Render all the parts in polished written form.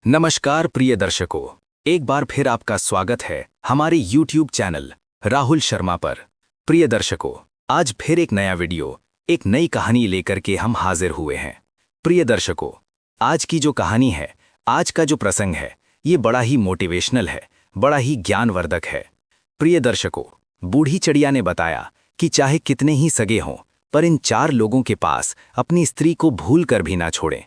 नमस्कार प्रिय दर्शकों, एक बार फिर आपका स्वागत है हमारे YouTube चैनल राहुल शर्मा पर। प्रिय दर्शकों, आज फिर एक नया वीडियो, एक नई कहानी लेकर के हम हाजिर हुए हैं। प्रिय दर्शकों, आज की जो कहानी है, आज का जो प्रसंग है, ये बड़ा ही मोटिवेशनल है, बड़ा ही ज्ञानवर्धक है। प्रिय दर्शकों, बूढ़ी चिड़िया ने बताया कि चाहे कितने ही सगे हों, पर इन 4 लोगों के पास अपनी स्त्री को भूल कर भी ना छोड़ें।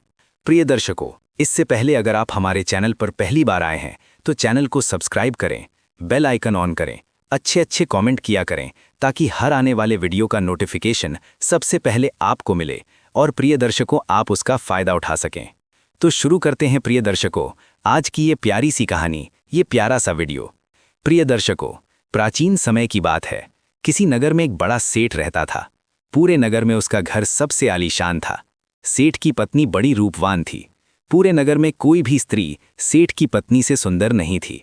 प्रिय दर्शकों, इससे पहले अगर आप हमारे चैनल पर पहली बार आए हैं तो चैनल को सब्सक्राइब करें, बेल आइकन ऑन करें, अच्छे कमेंट किया करें ताकि हर आने वाले वीडियो का नोटिफिकेशन सबसे पहले आपको मिले और प्रिय दर्शकों आप उसका फ़ायदा उठा सकें। तो शुरू करते हैं प्रिय दर्शकों आज की ये प्यारी सी कहानी, ये प्यारा सा वीडियो। प्रिय दर्शकों, प्राचीन समय की बात है। किसी नगर में एक बड़ा सेठ रहता था। पूरे नगर में उसका घर सबसे आलीशान था। सेठ की पत्नी बड़ी रूपवान थी। पूरे नगर में कोई भी स्त्री सेठ की पत्नी से सुंदर नहीं थी।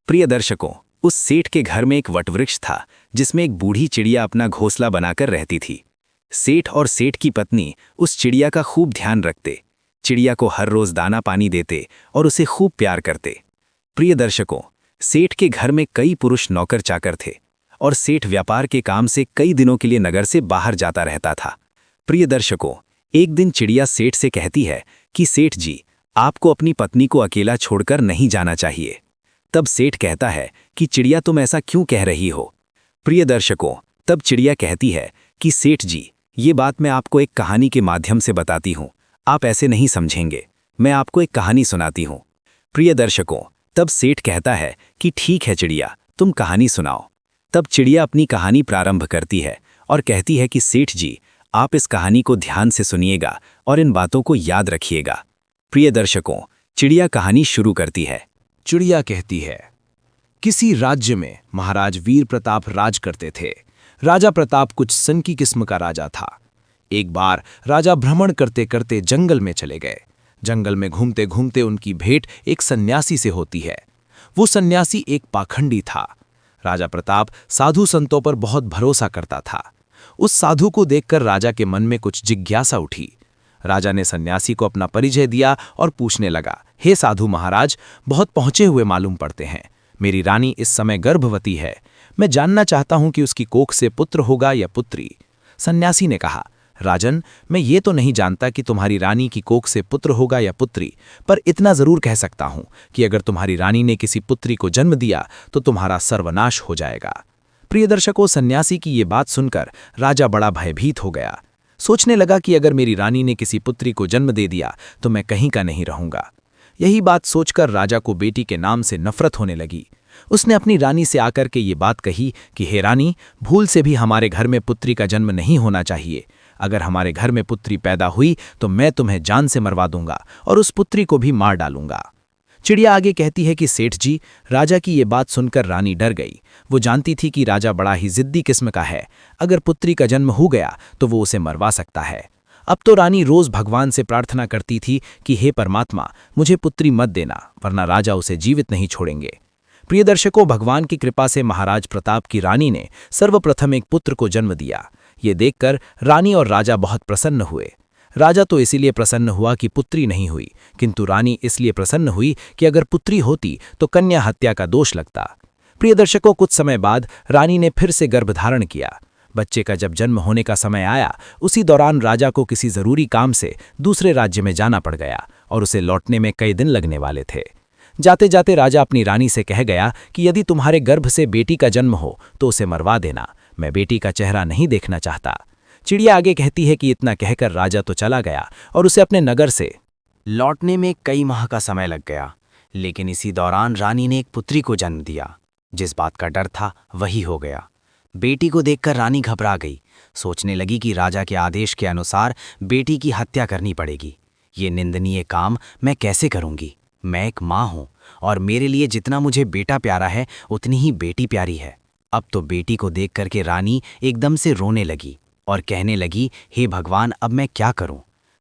प्रिय दर्शकों, उस सेठ के घर में एक वटवृक्ष था जिसमें एक बूढ़ी चिड़िया अपना घोंसला बनाकर रहती थी। सेठ और सेठ की पत्नी उस चिड़िया का खूब ध्यान रखते, चिड़िया को हर रोज दाना पानी देते और उसे खूब प्यार करते। प्रिय दर्शकों, सेठ के घर में कई पुरुष नौकर चाकर थे और सेठ व्यापार के काम से कई दिनों के लिए नगर से बाहर जाता रहता था। प्रिय दर्शकों, एक दिन चिड़िया सेठ से कहती है कि सेठ जी, आपको अपनी पत्नी को अकेला छोड़कर नहीं जाना चाहिए। तब सेठ कहता है कि चिड़िया तुम ऐसा क्यों कह रही हो। प्रिय दर्शकों, तब चिड़िया कहती है कि सेठ जी, ये बात मैं आपको एक कहानी के माध्यम से बताती हूँ, आप ऐसे नहीं समझेंगे, मैं आपको एक कहानी सुनाती हूँ। प्रिय दर्शकों, तब सेठ कहता है कि ठीक है चिड़िया, तुम कहानी सुनाओ। तब चिड़िया अपनी कहानी प्रारंभ करती है और कहती है कि सेठ जी, आप इस कहानी को ध्यान से सुनिएगा और इन बातों को याद रखिएगा। प्रिय दर्शकों, चिड़िया कहानी शुरू करती है। चिड़िया कहती है, किसी राज्य में महाराज वीर प्रताप राज करते थे। राजा प्रताप कुछ सनकी किस्म का राजा था। एक बार राजा भ्रमण करते करते जंगल में चले गए। जंगल में घूमते घूमते उनकी भेंट एक सन्यासी से होती है। वो सन्यासी एक पाखंडी था। राजा प्रताप साधु संतों पर बहुत भरोसा करता था। उस साधु को देखकर राजा के मन में कुछ जिज्ञासा उठी। राजा ने सन्यासी को अपना परिचय दिया और पूछने लगा, हे साधु महाराज, बहुत पहुंचे हुए मालूम पड़ते हैं। मेरी रानी इस समय गर्भवती है। मैं जानना चाहता हूं कि उसकी कोख से पुत्र होगा या पुत्री। सन्यासी ने कहा, राजन, मैं ये तो नहीं जानता कि तुम्हारी रानी की कोख से पुत्र होगा या पुत्री, पर इतना जरूर कह सकता हूं कि अगर तुम्हारी रानी ने किसी पुत्री को जन्म दिया तो तुम्हारा सर्वनाश हो जाएगा। प्रिय दर्शकों, सन्यासी की ये बात सुनकर राजा बड़ा भयभीत हो गया। सोचने लगा कि अगर मेरी रानी ने किसी पुत्री को जन्म दे दिया तो मैं कहीं का नहीं रहूंगा। यही बात सोचकर राजा को बेटी के नाम से नफरत होने लगी। उसने अपनी रानी से आकर के ये बात कही कि हे रानी, भूल से भी हमारे घर में पुत्री का जन्म नहीं होना चाहिए। अगर हमारे घर में पुत्री पैदा हुई तो मैं तुम्हें जान से मरवा दूंगा और उस पुत्री को भी मार डालूंगा। चिड़िया आगे कहती है कि सेठ जी, राजा की ये बात सुनकर रानी डर गई। वो जानती थी कि राजा बड़ा ही जिद्दी किस्म का है। अगर पुत्री का जन्म हो गया तो वो उसे मरवा सकता है। अब तो रानी रोज भगवान से प्रार्थना करती थी कि हे परमात्मा, मुझे पुत्री मत देना, वरना राजा उसे जीवित नहीं छोड़ेंगे। प्रिय दर्शकों, भगवान की कृपा से महाराज प्रताप की रानी ने सर्वप्रथम एक पुत्र को जन्म दिया। ये देखकर रानी और राजा बहुत प्रसन्न हुए। राजा तो इसीलिए प्रसन्न हुआ कि पुत्री नहीं हुई, किंतु रानी इसलिए प्रसन्न हुई कि अगर पुत्री होती तो कन्या हत्या का दोष लगता। प्रिय दर्शकों, कुछ समय बाद रानी ने फिर से गर्भधारण किया। बच्चे का जब जन्म होने का समय आया, उसी दौरान राजा को किसी जरूरी काम से दूसरे राज्य में जाना पड़ गया और उसे लौटने में कई दिन लगने वाले थे। जाते जाते राजा अपनी रानी से कह गया कि यदि तुम्हारे गर्भ से बेटी का जन्म हो तो उसे मरवा देना, मैं बेटी का चेहरा नहीं देखना चाहता। चिड़िया आगे कहती है कि इतना कहकर राजा तो चला गया और उसे अपने नगर से लौटने में कई माह का समय लग गया। लेकिन इसी दौरान रानी ने एक पुत्री को जन्म दिया। जिस बात का डर था वही हो गया। बेटी को देखकर रानी घबरा गई। सोचने लगी कि राजा के आदेश के अनुसार बेटी की हत्या करनी पड़ेगी। ये निंदनीय काम मैं कैसे करूंगी। मैं एक माँ हूं और मेरे लिए जितना मुझे बेटा प्यारा है उतनी ही बेटी प्यारी है। अब तो बेटी को देख करके रानी एकदम से रोने लगी और कहने लगी, हे भगवान, अब मैं क्या करूं।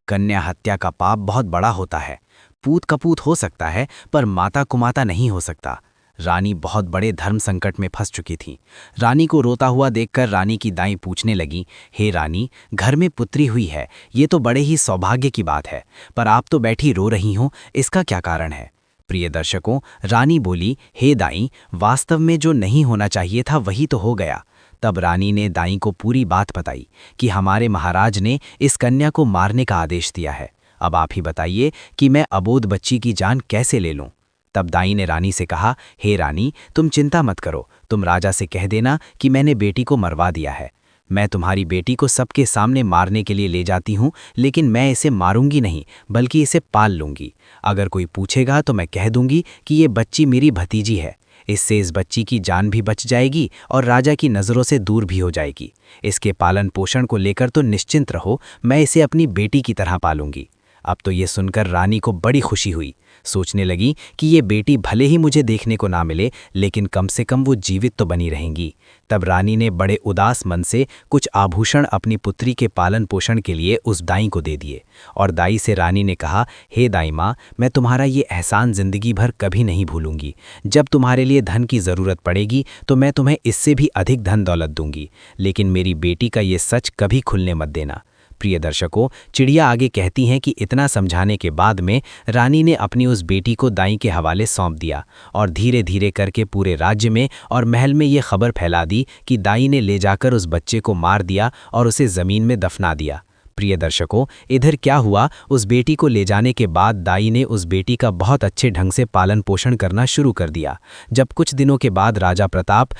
कन्या हत्या का पाप बहुत बड़ा होता है। पूत कपूत हो सकता है पर माता कुमाता नहीं हो सकता। रानी बहुत बड़े धर्म संकट में फंस चुकी थी। रानी को रोता हुआ देखकर रानी की दाई पूछने लगी, हे रानी, घर में पुत्री हुई है, ये तो बड़े ही सौभाग्य की बात है, पर आप तो बैठी रो रही हो, इसका क्या कारण है। प्रिय दर्शकों, रानी बोली, हे दाई, वास्तव में जो नहीं होना चाहिए था वही तो हो गया। तब रानी ने दाई को पूरी बात बताई कि हमारे महाराज ने इस कन्या को मारने का आदेश दिया है। अब आप ही बताइए कि मैं अबोध बच्ची की जान कैसे ले लूं। तब दाई ने रानी से कहा, हे रानी, तुम चिंता मत करो, तुम राजा से कह देना कि मैंने बेटी को मरवा दिया है। मैं तुम्हारी बेटी को सबके सामने मारने के लिए ले जाती हूँ, लेकिन मैं इसे मारूंगी नहीं, बल्कि इसे पाल लूंगी। अगर कोई पूछेगा तो मैं कह दूंगी कि ये बच्ची मेरी भतीजी है। इससे इस बच्ची की जान भी बच जाएगी और राजा की नज़रों से दूर भी हो जाएगी। इसके पालन पोषण को लेकर तो निश्चिंत रहो, मैं इसे अपनी बेटी की तरह पालूंगी। अब तो ये सुनकर रानी को बड़ी खुशी हुई। सोचने लगी कि ये बेटी भले ही मुझे देखने को ना मिले, लेकिन कम से कम वो जीवित तो बनी रहेंगी। तब रानी ने बड़े उदास मन से कुछ आभूषण अपनी पुत्री के पालन पोषण के लिए उस दाई को दे दिए और दाई से रानी ने कहा, हे दाई माँ, मैं तुम्हारा ये एहसान जिंदगी भर कभी नहीं भूलूंगी। जब तुम्हारे लिए धन की ज़रूरत पड़ेगी तो मैं तुम्हें इससे भी अधिक धन दौलत दूंगी, लेकिन मेरी बेटी का ये सच कभी खुलने मत देना। प्रिय दर्शकों, चिड़िया आगे कहती हैं कि इतना समझाने के बाद में रानी ने अपनी उस बेटी को दाई के हवाले सौंप दिया और धीरे धीरे करके पूरे राज्य में और महल में ये खबर फैला दी कि दाई ने ले जाकर उस बच्चे को मार दिया और उसे ज़मीन में दफना दिया। प्रिय दर्शकों, इधर क्या हुआ, उस बेटी को ले जाने के बाद दाई ने उस बेटी का बहुत अच्छे ढंग से पालन पोषण करना शुरू कर दिया। जब कुछ दिनों के बाद राजा प्रताप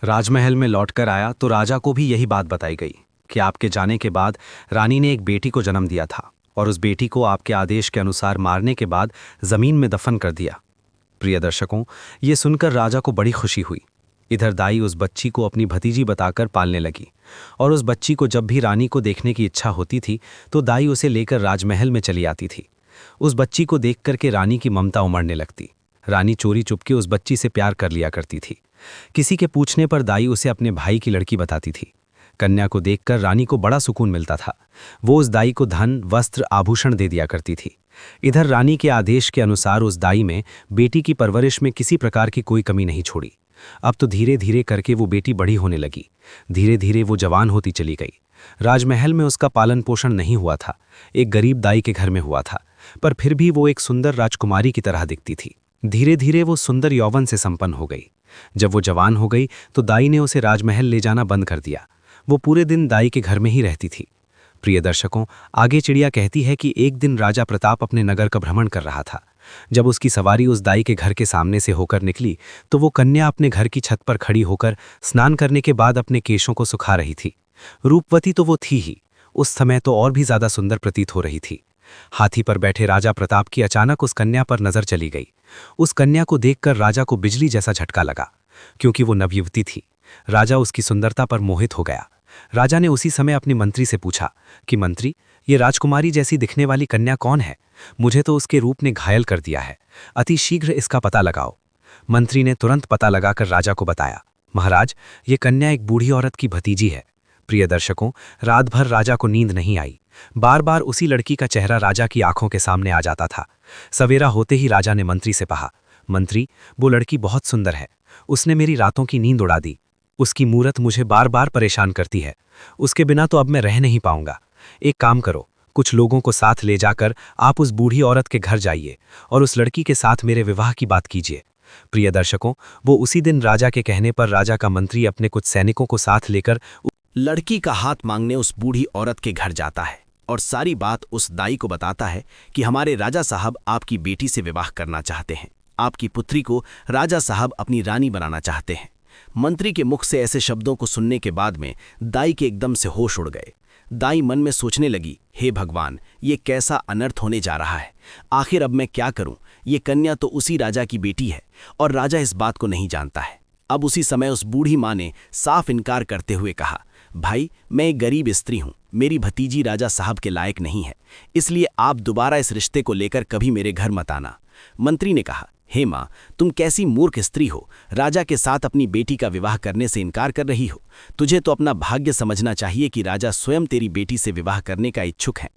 राजमहल में लौटकर आया तो राजा को भी यही बात बताई गई कि आपके जाने के बाद रानी ने एक बेटी को जन्म दिया था और उस बेटी को आपके आदेश के अनुसार मारने के बाद ज़मीन में दफन कर दिया। प्रिय दर्शकों, ये सुनकर राजा को बड़ी खुशी हुई। इधर दाई उस बच्ची को अपनी भतीजी बताकर पालने लगी और उस बच्ची को जब भी रानी को देखने की इच्छा होती थी तो दाई उसे लेकर राजमहल में चली आती थी। उस बच्ची को देख करके रानी की ममता उमड़ने लगती। रानी चोरी चुपके उस बच्ची से प्यार कर लिया करती थी। किसी के पूछने पर दाई उसे अपने भाई की लड़की बताती थी। कन्या को देखकर रानी को बड़ा सुकून मिलता था। वो उस दाई को धन, वस्त्र, आभूषण दे दिया करती थी। इधर रानी के आदेश के अनुसार उस दाई में बेटी की परवरिश में किसी प्रकार की कोई कमी नहीं छोड़ी। अब तो धीरे धीरे करके वो बेटी बड़ी होने लगी। धीरे धीरे वो जवान होती चली गई। राजमहल में उसका पालन पोषण नहीं हुआ था, एक गरीब दाई के घर में हुआ था, पर फिर भी वो एक सुंदर राजकुमारी की तरह दिखती थी। धीरे धीरे वो सुंदर यौवन से संपन्न हो गई। जब वो जवान हो गई तो दाई ने उसे राजमहल ले जाना बंद कर दिया। वो पूरे दिन दाई के घर में ही रहती थी। प्रिय दर्शकों, आगे चिड़िया कहती है कि एक दिन राजा प्रताप अपने नगर का भ्रमण कर रहा था। जब उसकी सवारी उस दाई के घर के सामने से होकर निकली तो वो कन्या अपने घर की छत पर खड़ी होकर स्नान करने के बाद अपने केशों को सुखा रही थी। रूपवती तो वो थी ही, उस समय तो और भी ज्यादा सुंदर प्रतीत हो रही थी। हाथी पर बैठे राजा प्रताप की अचानक उस कन्या पर नजर चली गई। उस कन्या को देखकर राजा को बिजली जैसा झटका लगा, क्योंकि वो नवयुवती थी। राजा उसकी सुंदरता पर मोहित हो गया। राजा ने उसी समय अपनी मंत्री से पूछा कि मंत्री, ये राजकुमारी जैसी दिखने वाली कन्या कौन है? मुझे तो उसके रूप ने घायल कर दिया है, अति शीघ्र इसका पता लगाओ। मंत्री ने तुरंत पता लगाकर राजा को बताया, महाराज, ये कन्या एक बूढ़ी औरत की भतीजी है। प्रिय दर्शकों, रात भर राजा को नींद नहीं आई। बार बार उसी लड़की का चेहरा राजा की आंखों के सामने आ जाता था। सवेरा होते ही राजा ने मंत्री से कहा, मंत्री, वो लड़की बहुत सुंदर है, उसने मेरी रातों की नींद उड़ा दी। उसकी मूरत मुझे बार बार परेशान करती है। उसके बिना तो अब मैं रह नहीं पाऊंगा। एक काम करो, कुछ लोगों को साथ ले जाकर आप उस बूढ़ी औरत के घर जाइए और उस लड़की के साथ मेरे विवाह की बात कीजिए। प्रिय दर्शकों, वो उसी दिन राजा के कहने पर राजा का मंत्री अपने कुछ सैनिकों को साथ लेकर लड़की का हाथ मांगने उस बूढ़ी औरत के घर जाता है और सारी बात उस दाई को बताता है कि हमारे राजा साहब आपकी बेटी से विवाह करना चाहते हैं। आपकी पुत्री को राजा साहब अपनी रानी बनाना चाहते हैं। मंत्री के मुख से ऐसे शब्दों को सुनने के बाद में दाई के एकदम से होश उड़ गए। दाई मन में सोचने लगी, हे भगवान, ये कैसा अनर्थ होने जा रहा है। आखिर अब मैं क्या करूं? ये कन्या तो उसी राजा की बेटी है और राजा इस बात को नहीं जानता है। अब उसी समय उस बूढ़ी माँ ने साफ इनकार करते हुए कहा, भाई, मैं एक गरीब स्त्री हूं, मेरी भतीजी राजा साहब के लायक नहीं है, इसलिए आप दोबारा इस रिश्ते को लेकर कभी मेरे घर मत आना। मंत्री ने कहा, हे माँ, तुम कैसी मूर्ख स्त्री हो, राजा के साथ अपनी बेटी का विवाह करने से इनकार कर रही हो। तुझे तो अपना भाग्य समझना चाहिए कि राजा स्वयं तेरी बेटी से विवाह करने का इच्छुक है।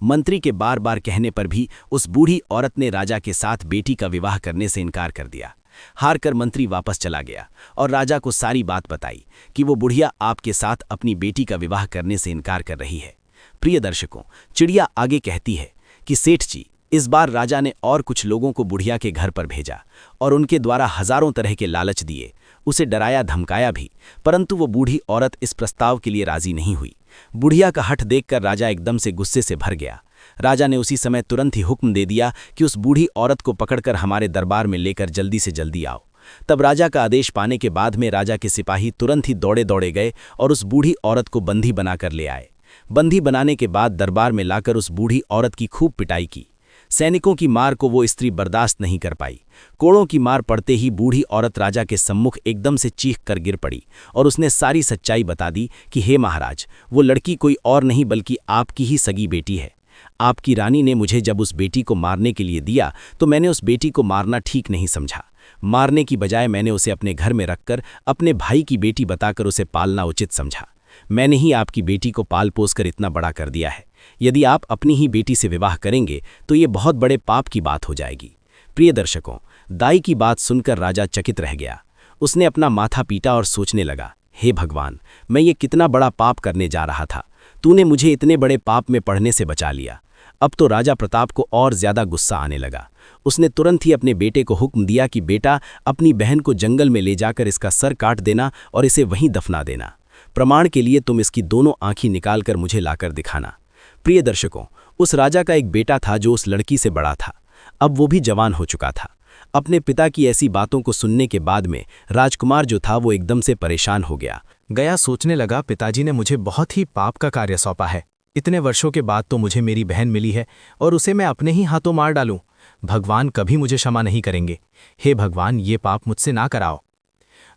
मंत्री के बार बार कहने पर भी उस बूढ़ी औरत ने राजा के साथ बेटी का विवाह करने से इनकार कर दिया। हार कर मंत्री वापस चला गया और राजा को सारी बात बताई कि वो बुढ़िया आपके साथ अपनी बेटी का विवाह करने से इनकार कर रही है। प्रिय दर्शकों, चिड़िया आगे कहती है कि सेठ जी, इस बार राजा ने और कुछ लोगों को बुढ़िया के घर पर भेजा और उनके द्वारा हजारों तरह के लालच दिए, उसे डराया धमकाया भी, परंतु वो बूढ़ी औरत इस प्रस्ताव के लिए राजी नहीं हुई। बुढ़िया का हठ देखकर राजा एकदम से गुस्से से भर गया। राजा ने उसी समय तुरंत ही हुक्म दे दिया कि उस बूढ़ी औरत को पकड़कर हमारे दरबार में लेकर जल्दी से जल्दी आओ। तब राजा का आदेश पाने के बाद में राजा के सिपाही तुरंत ही दौड़े दौड़े गए और उस बूढ़ी औरत को बंदी बनाकर ले आए। बंदी बनाने के बाद दरबार में लाकर उस बूढ़ी औरत की खूब पिटाई की। सैनिकों की मार को वो स्त्री बर्दाश्त नहीं कर पाई। कोड़ों की मार पड़ते ही बूढ़ी औरत राजा के सम्मुख एकदम से चीख कर गिर पड़ी और उसने सारी सच्चाई बता दी कि हे महाराज, वो लड़की कोई और नहीं बल्कि आपकी ही सगी बेटी है। आपकी रानी ने मुझे जब उस बेटी को मारने के लिए दिया तो मैंने उस बेटी को मारना ठीक नहीं समझा। मारने की बजाय मैंने उसे अपने घर में रखकर अपने भाई की बेटी बताकर उसे पालना उचित समझा। मैंने ही आपकी बेटी को पाल पोस कर इतना बड़ा कर दिया है। यदि आप अपनी ही बेटी से विवाह करेंगे तो ये बहुत बड़े पाप की बात हो जाएगी। प्रिय दर्शकों, दाई की बात सुनकर राजा चकित रह गया। उसने अपना माथा पीटा और सोचने लगा, हे भगवान, मैं ये कितना बड़ा पाप करने जा रहा था। तूने मुझे इतने बड़े पाप में पड़ने से बचा लिया। अब तो राजा प्रताप को और ज्यादा गुस्सा आने लगा। उसने तुरंत ही अपने बेटे को हुक्म दिया कि बेटा, अपनी बहन को जंगल में ले जाकर इसका सर काट देना और इसे वहीं दफना देना। प्रमाण के लिए तुम इसकी दोनों आंखें निकालकर मुझे लाकर दिखाना। प्रिय दर्शकों, उस राजा का एक बेटा था जो उस लड़की से बड़ा था। अब वो भी जवान हो चुका था। अपने पिता की ऐसी बातों को सुनने के बाद में राजकुमार जो था वो एकदम से परेशान हो गया। सोचने लगा, पिताजी ने मुझे बहुत ही पाप का कार्य सौंपा है। इतने वर्षों के बाद तो मुझे मेरी बहन मिली है और उसे मैं अपने ही हाथों मार डालूं। भगवान कभी मुझे क्षमा नहीं करेंगे। हे भगवान, ये पाप मुझसे ना कराओ।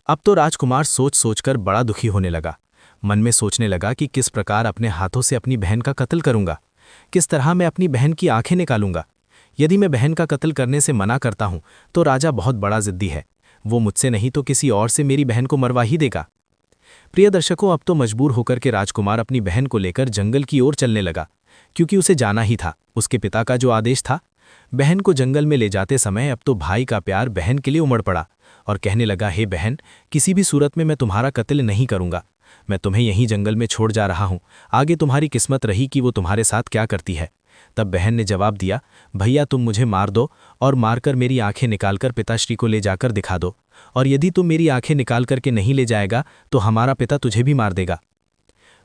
अब तो राजकुमार सोच सोचकर बड़ा दुखी होने लगा। मन में सोचने लगा कि किस प्रकार अपने हाथों से अपनी बहन का कत्ल करूंगा, किस तरह मैं अपनी बहन की आंखें निकालूंगा। यदि मैं बहन का कत्ल करने से मना करता हूं तो राजा बहुत बड़ा जिद्दी है। वो मुझसे नहीं तो किसी और से मेरी बहन को मरवा ही देगा। प्रिय दर्शकों, अब तो मजबूर होकर के राजकुमार अपनी बहन को लेकर जंगल की ओर चलने लगा, क्योंकि उसे जाना ही था। उसके पिता का जो आदेश था। बहन को जंगल में ले जाते समय अब तो भाई का प्यार बहन के लिए उमड़ पड़ा और कहने लगा, हे बहन, किसी भी सूरत में मैं तुम्हारा कत्ल नहीं करूंगा। मैं तुम्हें यहीं जंगल में छोड़ जा रहा हूं। आगे तुम्हारी किस्मत रही कि वो तुम्हारे साथ क्या करती है। तब बहन ने जवाब दिया, भैया, तुम मुझे मार दो और मारकर मेरी आंखें निकालकर पिताश्री को ले जाकर दिखा दो, और यदि तुम मेरी आंखें निकाल करके नहीं ले जाएगा तो हमारा पिता तुझे भी मार देगा।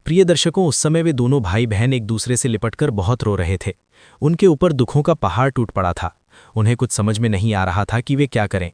प्रिय दर्शकों, उस समय वे दोनों भाई बहन एक दूसरे से लिपटकर बहुत रो रहे थे। उनके ऊपर दुखों का पहाड़ टूट पड़ा था। उन्हें कुछ समझ में नहीं आ रहा था कि वे क्या करें।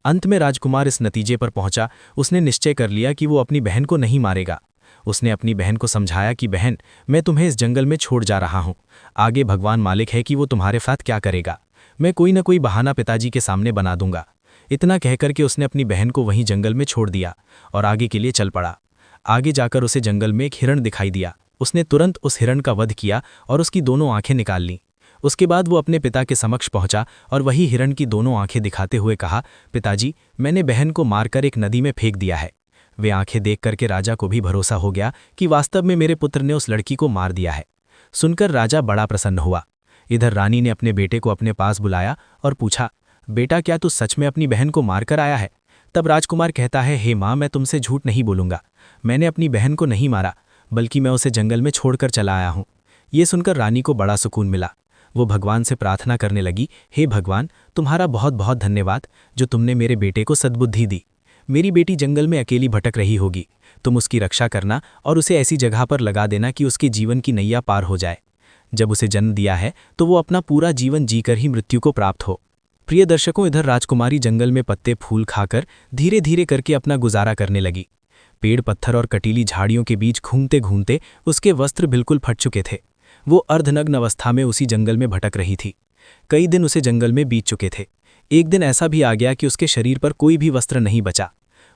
अंत में राजकुमार इस नतीजे पर पहुंचा। उसने निश्चय कर लिया कि वो अपनी बहन को नहीं मारेगा। उसने अपनी बहन को समझाया कि बहन, मैं तुम्हें इस जंगल में छोड़ जा रहा हूं। आगे भगवान मालिक है कि वो तुम्हारे साथ क्या करेगा। मैं कोई न कोई बहाना पिताजी के सामने बना दूंगा। इतना कहकर के उसने अपनी बहन को वहीं जंगल में छोड़ दिया और आगे के लिए चल पड़ा। आगे जाकर उसे जंगल में एक हिरण दिखाई दिया। उसने तुरंत उस हिरण का वध किया और उसकी दोनों आंखें निकाल लीं। उसके बाद वो अपने पिता के समक्ष पहुंचा और वही हिरण की दोनों आंखें दिखाते हुए कहा, पिताजी, मैंने बहन को मारकर एक नदी में फेंक दिया है। वे आंखें देख करके राजा को भी भरोसा हो गया कि वास्तव में मेरे पुत्र ने उस लड़की को मार दिया है। सुनकर राजा बड़ा प्रसन्न हुआ। इधर रानी ने अपने बेटे को अपने पास बुलाया और पूछा, बेटा, क्या तू सच में अपनी बहन को मारकर आया है? तब राजकुमार कहता है, हे माँ, मैं तुमसे झूठ नहीं बोलूंगा। मैंने अपनी बहन को नहीं मारा, बल्कि मैं उसे जंगल में छोड़कर चला आया हूँ। ये सुनकर रानी को बड़ा सुकून मिला। वो भगवान से प्रार्थना करने लगी, हे भगवान, तुम्हारा बहुत बहुत धन्यवाद जो तुमने मेरे बेटे को सद्बुद्धि दी। मेरी बेटी जंगल में अकेली भटक रही होगी, तुम उसकी रक्षा करना और उसे ऐसी जगह पर लगा देना कि उसके जीवन की नैया पार हो जाए। जब उसे जन्म दिया है तो वो अपना पूरा जीवन जीकर ही मृत्यु को प्राप्त हो। प्रिय दर्शकों, इधर राजकुमारी जंगल में पत्ते फूल खाकर धीरे धीरे करके अपना गुजारा करने लगी। पेड़ पत्थर और कटीली झाड़ियों के बीच घूमते घूमते उसके वस्त्र बिल्कुल फट चुके थे। वो अर्धनग्न अवस्था में उसी जंगल में भटक रही थी। कई दिन उसे जंगल में बीत चुके थे। एक दिन ऐसा भी आ गया कि उसके शरीर पर कोई भी वस्त्र नहीं बचा।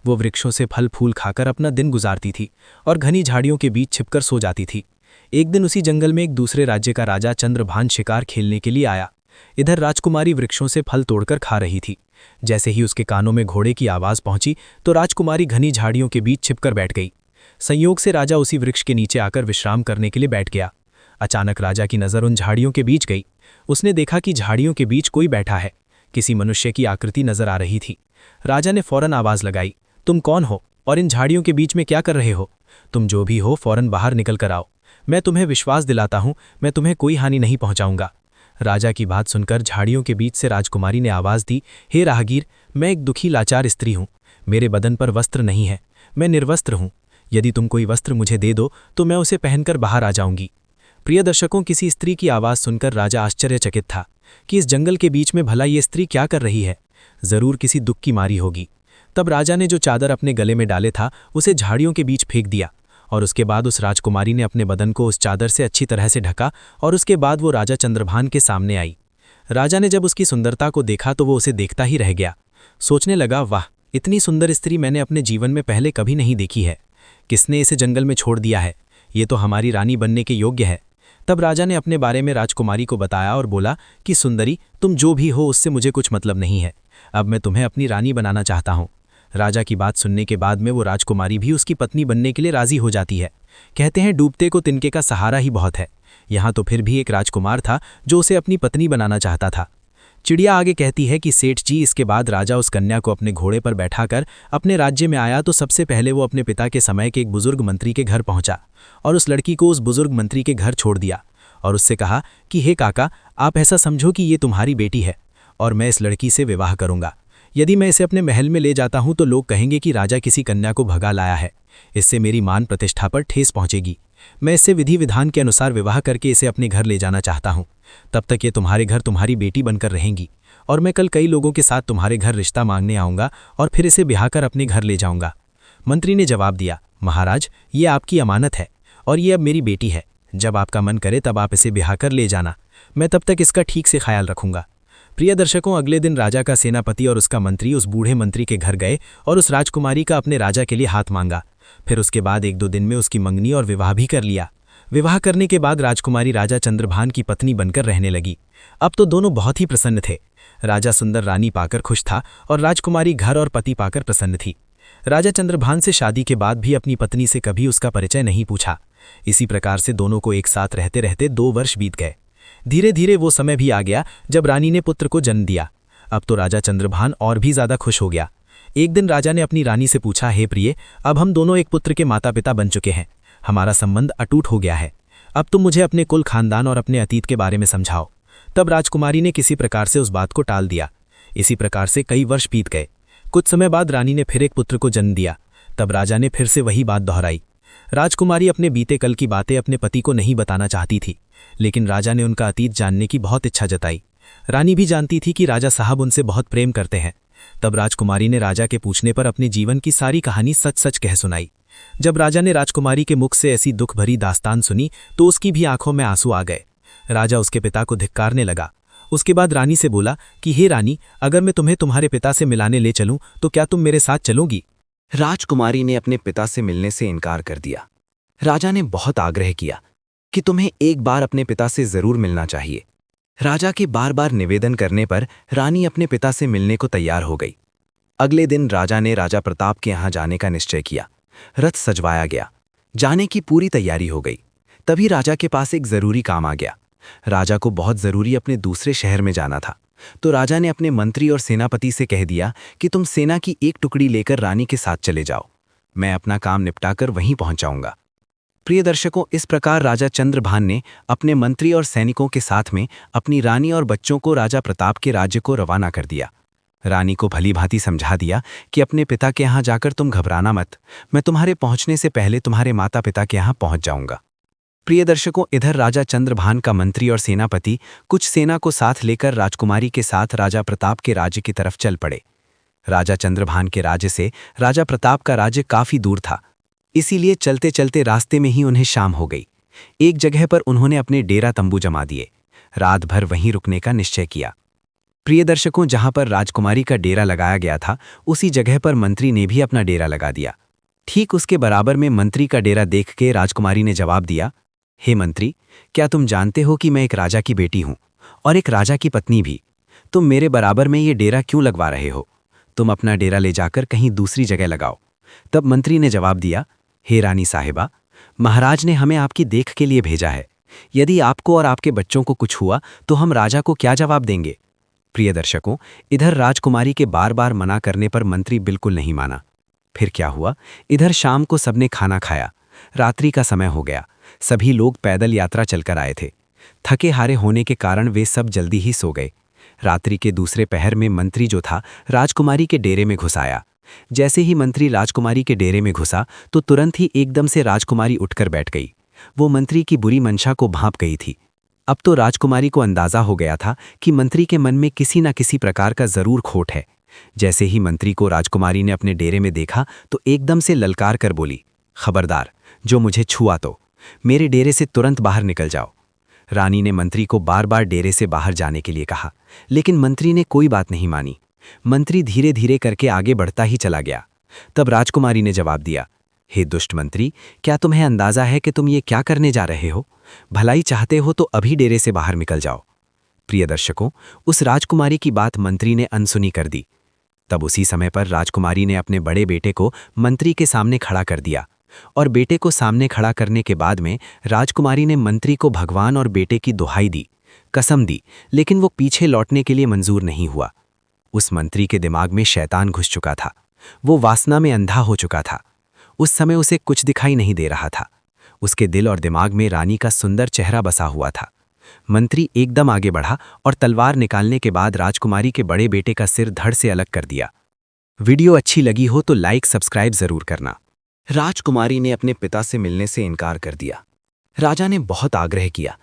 वो वृक्षों से फल फूल खाकर अपना दिन गुजारती थी और घनी झाड़ियों के बीच छिपकर सो जाती थी। एक दिन उसी जंगल में एक दूसरे राज्य का राजा चंद्रभान शिकार खेलने के लिए आया। इधर राजकुमारी वृक्षों से फल तोड़कर खा रही थी। जैसे ही उसके कानों में घोड़े की आवाज़ पहुंची तो राजकुमारी घनी झाड़ियों के बीच छिपकर बैठ गई। संयोग से राजा उसी वृक्ष के नीचे आकर विश्राम करने के लिए बैठ गया। अचानक राजा की नज़र उन झाड़ियों के बीच गई। उसने देखा कि झाड़ियों के बीच कोई बैठा है। किसी मनुष्य की आकृति नजर आ रही थी। राजा ने फौरन आवाज़ लगाई, तुम कौन हो और इन झाड़ियों के बीच में क्या कर रहे हो? तुम जो भी हो फौरन बाहर निकल कर आओ। मैं तुम्हें विश्वास दिलाता हूं, मैं तुम्हें कोई हानि नहीं पहुंचाऊंगा। राजा की बात सुनकर झाड़ियों के बीच से राजकुमारी ने आवाज दी, हे राहगीर, मैं एक दुखी लाचार स्त्री हूं। मेरे बदन पर वस्त्र नहीं है, मैं निर्वस्त्र हूं। यदि तुम कोई वस्त्र मुझे दे दो तो मैं उसे पहनकर बाहर आ जाऊंगी। प्रिय दर्शकों, किसी स्त्री की आवाज सुनकर राजा आश्चर्यचकित था कि इस जंगल के बीच में भला ये स्त्री क्या कर रही है। जरूर किसी दुख की मारी होगी। तब राजा ने जो चादर अपने गले में डाले था उसे झाड़ियों के बीच फेंक दिया और उसके बाद उस राजकुमारी ने अपने बदन को उस चादर से अच्छी तरह से ढका और उसके बाद वो राजा चंद्रभान के सामने आई। राजा ने जब उसकी सुंदरता को देखा तो वो उसे देखता ही रह गया। सोचने लगा, वाह, इतनी सुंदर स्त्री मैंने अपने जीवन में पहले कभी नहीं देखी है। किसने इसे जंगल में छोड़ दिया है? ये तो हमारी रानी बनने के योग्य है। तब राजा ने अपने बारे में राजकुमारी को बताया और बोला कि सुंदरी, तुम जो भी हो उससे मुझे कुछ मतलब नहीं है। अब मैं तुम्हें अपनी रानी बनाना चाहता हूँ। राजा की बात सुनने के बाद में वो राजकुमारी भी उसकी पत्नी बनने के लिए राजी हो जाती है। कहते हैं डूबते को तिनके का सहारा ही बहुत है। यहाँ तो फिर भी एक राजकुमार था जो उसे अपनी पत्नी बनाना चाहता था। चिड़िया आगे कहती है कि सेठ जी, इसके बाद राजा उस कन्या को अपने घोड़े पर बैठाकर अपने राज्य में आया तो सबसे पहले वो अपने पिता के समय के एक बुजुर्ग मंत्री के घर पहुंचा और उस लड़की को उस बुजुर्ग मंत्री के घर छोड़ दिया और उससे कहा कि हे काका, आप ऐसा समझो कि ये तुम्हारी बेटी है और मैं इस लड़की से विवाह करूंगा। यदि मैं इसे अपने महल में ले जाता हूं तो लोग कहेंगे कि राजा किसी कन्या को भगा लाया है। इससे मेरी मान प्रतिष्ठा पर ठेस पहुंचेगी। मैं इससे विधि विधान के अनुसार विवाह करके इसे अपने घर ले जाना चाहता हूं। तब तक ये तुम्हारे घर तुम्हारी बेटी बनकर रहेंगी और मैं कल कई लोगों के साथ तुम्हारे घर रिश्ता मांगने आऊंगा और फिर इसे ब्याह कर अपने घर ले जाऊंगा। मंत्री ने जवाब दिया, महाराज, ये आपकी अमानत है और ये अब मेरी बेटी है। जब आपका मन करे तब आप इसे ब्याह कर ले जाना। मैं तब तक इसका ठीक से ख्याल रखूंगा। प्रिय दर्शकों, अगले दिन राजा का सेनापति और उसका मंत्री उस बूढ़े मंत्री के घर गए और उस राजकुमारी का अपने राजा के लिए हाथ मांगा। फिर उसके बाद 1-2 दिन में उसकी मंगनी और विवाह भी कर लिया। विवाह करने के बाद राजकुमारी राजा चंद्रभान की पत्नी बनकर रहने लगी। अब तो दोनों बहुत ही प्रसन्न थे। राजा सुंदर रानी पाकर खुश था और राजकुमारी घर और पति पाकर प्रसन्न थी। राजा चंद्रभान से शादी के बाद भी अपनी पत्नी से कभी उसका परिचय नहीं पूछा। इसी प्रकार से दोनों को एक साथ रहते रहते 2 वर्ष बीत गए। धीरे धीरे वो समय भी आ गया जब रानी ने पुत्र को जन्म दिया। अब तो राजा चंद्रभान और भी ज्यादा खुश हो गया। एक दिन राजा ने अपनी रानी से पूछा, हे प्रिय, अब हम दोनों एक पुत्र के माता पिता बन चुके हैं। हमारा संबंध अटूट हो गया है। अब तुम मुझे अपने कुल खानदान और अपने अतीत के बारे में समझाओ। तब राजकुमारी ने किसी प्रकार से उस बात को टाल दिया। इसी प्रकार से कई वर्ष बीत गए। कुछ समय बाद रानी ने फिर एक पुत्र को जन्म दिया। तब राजा ने फिर से वही बात दोहराई। राजकुमारी अपने बीते कल की बातें अपने पति को नहीं बताना चाहती थी, लेकिन राजा ने उनका अतीत जानने की बहुत इच्छा जताई। रानी भी जानती थी कि राजा साहब उनसे बहुत प्रेम करते हैं। तब राजकुमारी ने राजा के पूछने पर अपने जीवन की सारी कहानी सच सच कह सुनाई। जब राजा ने राजकुमारी के मुख से ऐसी दुख भरी दास्तान सुनी तो उसकी भी आंखों में आंसू आ गए। राजा उसके पिता को धिक्कारने लगा। उसके बाद रानी से बोला कि हे रानी, अगर मैं तुम्हें तुम्हारे पिता से मिलाने ले चलूं तो क्या तुम मेरे साथ चलोगी? राजकुमारी ने अपने पिता से मिलने से इनकार कर दिया। राजा ने बहुत आग्रह किया कि तुम्हें एक बार अपने पिता से जरूर मिलना चाहिए। राजा के बार बार निवेदन करने पर रानी अपने पिता से मिलने को तैयार हो गई। अगले दिन राजा ने राजा प्रताप के यहाँ जाने का निश्चय किया। रथ सजवाया गया। जाने की पूरी तैयारी हो गई। तभी राजा के पास एक जरूरी काम आ गया। राजा को बहुत जरूरी अपने दूसरे शहर में जाना था, तो राजा ने अपने मंत्री और सेनापति से कह दिया कि तुम सेना की एक टुकड़ी लेकर रानी के साथ चले जाओ। मैं अपना काम निपटाकर वहीं पहुंच जाऊंगा। प्रिय दर्शकों, इस प्रकार राजा चंद्रभान ने अपने मंत्री और सैनिकों के साथ में अपनी रानी और बच्चों को राजा प्रताप के राज्य को रवाना कर दिया। रानी को भली भांति समझा दिया कि अपने पिता के यहाँ जाकर तुम घबराना मत, मैं तुम्हारे पहुंचने से पहले तुम्हारे माता पिता के यहाँ पहुंच जाऊंगा। प्रिय दर्शकों, इधर राजा चंद्रभान का मंत्री और सेनापति कुछ सेना को साथ लेकर राजकुमारी के साथ राजा प्रताप के राज्य की तरफ चल पड़े। राजा चंद्रभान के राज्य से राजा प्रताप का राज्य काफी दूर था, इसीलिए चलते चलते रास्ते में ही उन्हें शाम हो गई। एक जगह पर उन्होंने अपने डेरा तंबू जमा दिए। रात भर वहीं रुकने का निश्चय किया। प्रिय दर्शकों, जहां पर राजकुमारी का डेरा लगाया गया था उसी जगह पर मंत्री ने भी अपना डेरा लगा दिया। ठीक उसके बराबर में मंत्री का डेरा देख के राजकुमारी ने जवाब दिया, हे मंत्री, क्या तुम जानते हो कि मैं एक राजा की बेटी हूं और एक राजा की पत्नी भी? तुम मेरे बराबर में ये डेरा क्यों लगवा रहे हो? तुम अपना डेरा ले जाकर कहीं दूसरी जगह लगाओ। तब मंत्री ने जवाब दिया, हे रानी साहिबा, महाराज ने हमें आपकी देख के लिए भेजा है। यदि आपको और आपके बच्चों को कुछ हुआ तो हम राजा को क्या जवाब देंगे? प्रिय दर्शकों, इधर राजकुमारी के बार बार मना करने पर मंत्री बिल्कुल नहीं माना। फिर क्या हुआ, इधर शाम को सबने खाना खाया। रात्रि का समय हो गया। सभी लोग पैदल यात्रा चलकर आए थे। थके हारे होने के कारण वे सब जल्दी ही सो गए। रात्रि के दूसरे पहर में मंत्री जो था राजकुमारी के डेरे में घुस आया। जैसे ही मंत्री राजकुमारी के डेरे में घुसा तो तुरंत ही एकदम से राजकुमारी उठकर बैठ गई। वो मंत्री की बुरी मंशा को भांप गई थी। अब तो राजकुमारी को अंदाजा हो गया था कि मंत्री के मन में किसी न किसी प्रकार का जरूर खोट है। जैसे ही मंत्री को राजकुमारी ने अपने डेरे में देखा तो एकदम से ललकार कर बोली, खबरदार, जो मुझे छुआ तो मेरे डेरे से तुरंत बाहर निकल जाओ। रानी ने मंत्री को बार बार डेरे से बाहर जाने के लिए कहा, लेकिन मंत्री ने कोई बात नहीं मानी। मंत्री धीरे धीरे करके आगे बढ़ता ही चला गया। तब राजकुमारी ने जवाब दिया, हे दुष्ट मंत्री, क्या तुम्हें अंदाजा है कि तुम ये क्या करने जा रहे हो? भलाई चाहते हो तो अभी डेरे से बाहर निकल जाओ। प्रिय दर्शकों, उस राजकुमारी की बात मंत्री ने अनसुनी कर दी। तब उसी समय पर राजकुमारी ने अपने बड़े बेटे को मंत्री के सामने खड़ा कर दिया और बेटे को सामने खड़ा करने के बाद में राजकुमारी ने मंत्री को भगवान और बेटे की दुहाई दी, कसम दी, लेकिन वो पीछे लौटने के लिए मंजूर नहीं हुआ। उस मंत्री के दिमाग में शैतान घुस चुका था। वो वासना में अंधा हो चुका था। उस समय उसे कुछ दिखाई नहीं दे रहा था। उसके दिल और दिमाग में रानी का सुंदर चेहरा बसा हुआ था। मंत्री एकदम आगे बढ़ा और तलवार निकालने के बाद राजकुमारी के बड़े बेटे का सिर धड़ से अलग कर दिया। वीडियो अच्छी लगी हो तो लाइक सब्सक्राइब जरूर करना। राजकुमारी ने अपने पिता से मिलने से इनकार कर दिया। राजा ने बहुत आग्रह किया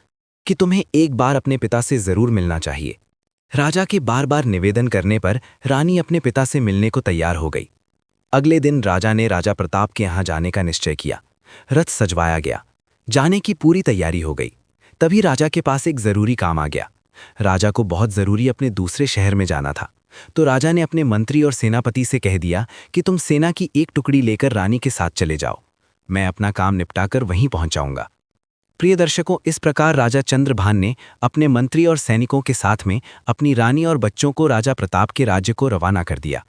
कि तुम्हें एक बार अपने पिता से जरूर मिलना चाहिए। राजा के बार बार निवेदन करने पर रानी अपने पिता से मिलने को तैयार हो गई। अगले दिन राजा ने राजा प्रताप के यहाँ जाने का निश्चय किया। रथ सजवाया गया। जाने की पूरी तैयारी हो गई। तभी राजा के पास एक जरूरी काम आ गया। राजा को बहुत जरूरी अपने दूसरे शहर में जाना था। तो राजा ने अपने मंत्री और सेनापति से कह दिया कि तुम सेना की एक टुकड़ी लेकर रानी के साथ चले जाओ, मैं अपना काम निपटाकर वहीं पहुंच जाऊंगा। प्रिय दर्शकों, इस प्रकार राजा चंद्रभान ने अपने मंत्री और सैनिकों के साथ में अपनी रानी और बच्चों को राजा प्रताप के राज्य को रवाना कर दिया।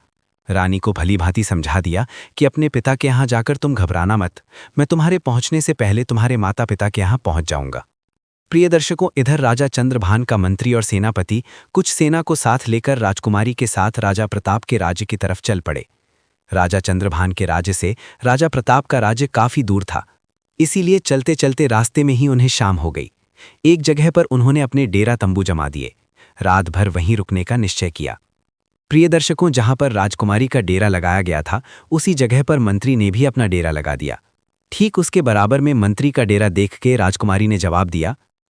रानी को भली भांति समझा दिया कि अपने पिता के यहाँ जाकर तुम घबराना मत, मैं तुम्हारे पहुंचने से पहले तुम्हारे माता पिता के यहाँ पहुंच जाऊंगा। प्रिय दर्शकों, इधर राजा चंद्रभान का मंत्री और सेनापति कुछ सेना को साथ लेकर राजकुमारी के साथ राजा प्रताप के राज्य की तरफ चल पड़े। राजा चंद्रभान के राज्य से राजा प्रताप का राज्य काफी दूर था, इसीलिए चलते चलते रास्ते में ही उन्हें शाम हो गई। एक जगह पर उन्होंने अपने डेरा तंबू जमा दिए। रात भर वहीं रुकने का निश्चय किया। प्रिय दर्शकों, जहां पर राजकुमारी का डेरा लगाया गया था उसी जगह पर मंत्री ने भी अपना डेरा लगा दिया। ठीक उसके बराबर में मंत्री का डेरा देख के राजकुमारी ने जवाब दिया,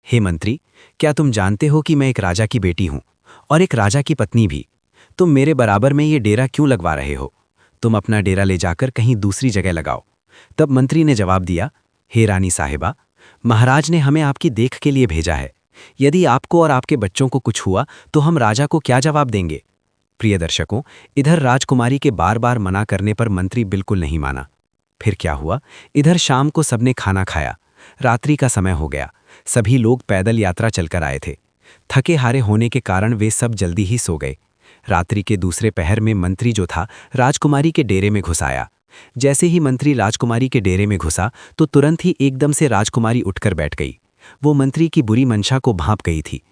हे मंत्री, क्या तुम जानते हो कि मैं एक राजा की बेटी हूं और एक राजा की पत्नी भी? तुम मेरे बराबर में ये डेरा क्यों लगवा रहे हो? तुम अपना डेरा ले जाकर कहीं दूसरी जगह लगाओ। तब मंत्री ने जवाब दिया, हे रानी साहिबा, महाराज ने हमें आपकी देख के लिए भेजा है। यदि आपको और आपके बच्चों को कुछ हुआ तो हम राजा को क्या जवाब देंगे? प्रिय दर्शकों, इधर राजकुमारी के बार बार मना करने पर मंत्री बिल्कुल नहीं माना। फिर क्या हुआ? इधर शाम को सबने खाना खाया। रात्रि का समय हो गया। सभी लोग पैदल यात्रा चलकर आए थे। थके हारे होने के कारण वे सब जल्दी ही सो गए। रात्रि के दूसरे पहर में मंत्री जो था राजकुमारी के डेरे में घुस आया। जैसे ही मंत्री राजकुमारी के डेरे में घुसा तो तुरंत ही एकदम से राजकुमारी उठकर बैठ गई। वो मंत्री की बुरी मंशा को भांप गई थी।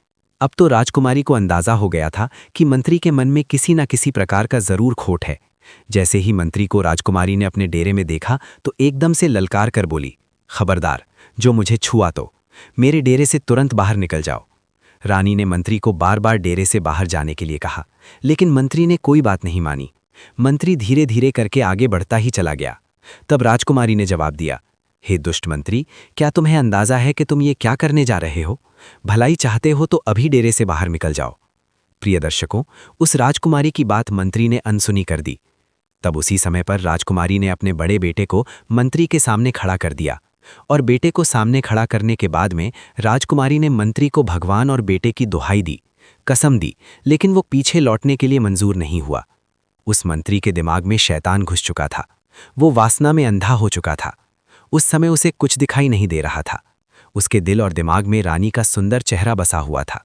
अब तो राजकुमारी को अंदाजा हो गया था कि मंत्री के मन में किसी न किसी प्रकार का जरूर खोट है। जैसे ही मंत्री को राजकुमारी ने अपने डेरे में देखा तो एकदम से ललकार कर बोली, खबरदार, जो मुझे छुआ तो मेरे डेरे से तुरंत बाहर निकल जाओ। रानी ने मंत्री को बार बार डेरे से बाहर जाने के लिए कहा, लेकिन मंत्री ने कोई बात नहीं मानी। मंत्री धीरे धीरे करके आगे बढ़ता ही चला गया। तब राजकुमारी ने जवाब दिया, हे दुष्ट मंत्री, क्या तुम्हें अंदाजा है कि तुम ये क्या करने जा रहे हो? भलाई चाहते हो तो अभी डेरे से बाहर निकल जाओ। प्रिय दर्शकों, उस राजकुमारी की बात मंत्री ने अनसुनी कर दी। तब उसी समय पर राजकुमारी ने अपने बड़े बेटे को मंत्री के सामने खड़ा कर दिया और बेटे को सामने खड़ा करने के बाद में राजकुमारी ने मंत्री को भगवान और बेटे की दुहाई दी, कसम दी, लेकिन वो पीछे लौटने के लिए मंजूर नहीं हुआ। उस मंत्री के दिमाग में शैतान घुस चुका था। वो वासना में अंधा हो चुका था। उस समय उसे कुछ दिखाई नहीं दे रहा था। उसके दिल और दिमाग में रानी का सुंदर चेहरा बसा हुआ था।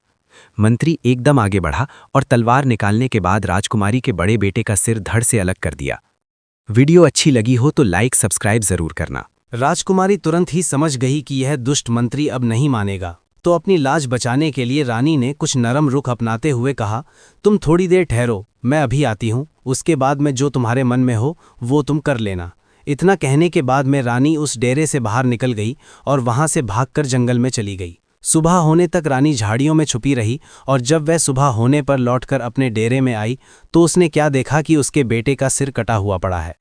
मंत्री एकदम आगे बढ़ा और तलवार निकालने के बाद राजकुमारी के बड़े बेटे का सिर धड़ से अलग कर दिया। वीडियो अच्छी लगी हो तो लाइक सब्सक्राइब जरूर करना। राजकुमारी तुरंत ही समझ गई कि यह दुष्ट मंत्री अब नहीं मानेगा, तो अपनी लाज बचाने के लिए रानी ने कुछ नरम रुख अपनाते हुए कहा, तुम थोड़ी देर ठहरो, मैं अभी आती हूँ, उसके बाद में जो तुम्हारे मन में हो वो तुम कर लेना। इतना कहने के बाद में रानी उस डेरे से बाहर निकल गई और वहां से भागकर जंगल में चली गई। सुबह होने तक रानी झाड़ियों में छुपी रही और जब वह सुबह होने पर लौटकर अपने डेरे में आई तो उसने क्या देखा कि उसके बेटे का सिर कटा हुआ पड़ा है।